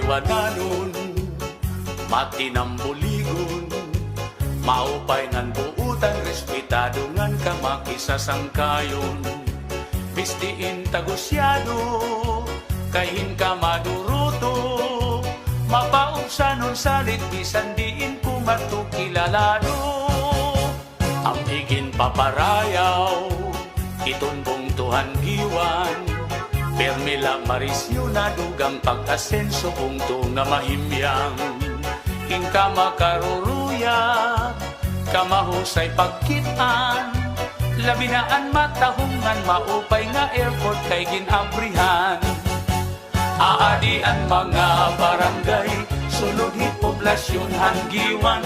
liwananon, matinambuligon, maupay ngan buutan, respetado ngan kamakisasangkayon. Bistiin tagusyado, kahin ka maduruto, mapaubsanon salit, bisan diin kumatukilalado. Ang higin paparayaw, itunbong tuhan giwan, permila marisyo na dugang pag-asenso bungto nga mahimyang. Ingka makaruruya, kamahusay pagkitaan, labinaan matahungan, maupay nga airport kay ginabrihan. Aadian mga barangay, sulod hi poblasyon hanggiwan,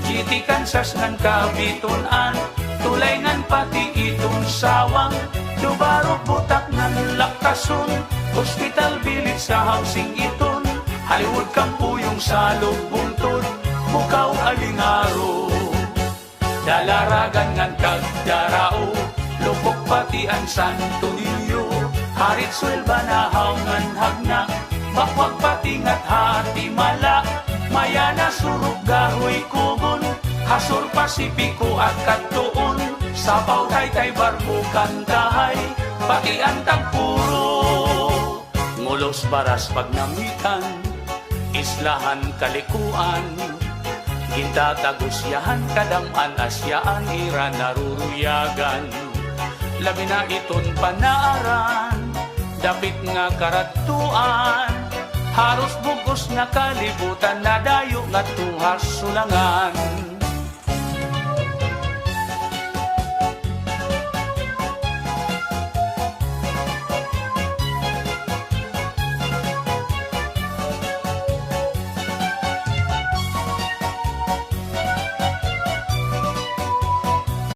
GT Kansas ngan kabitunan, tulay ngan pati itong sawang, Dubarok butak ngan lakason, hospital bilit sa housing iton, Hollywood kampuyong sa lugbuntod, mukaw alingaro. Dalaragan ngan kagdarao, lupok pati ang Santo Niño, harit swelba na haungan hagna, bakwag pati ngat hati mala, mayana surug gahoy kubon, hasor Pasipiko at katuon, sabaw tay barbo kantahay, pati ang tagpuro. Ngulos baras pagnamitan, islahan kalikuan, gintatagusyahan kadaman asyaan ira naruruyagan. Labi na iton panaaran, dapit nga karatuan, haros bugos na kalibutan na dayo nga tuhas sulangan.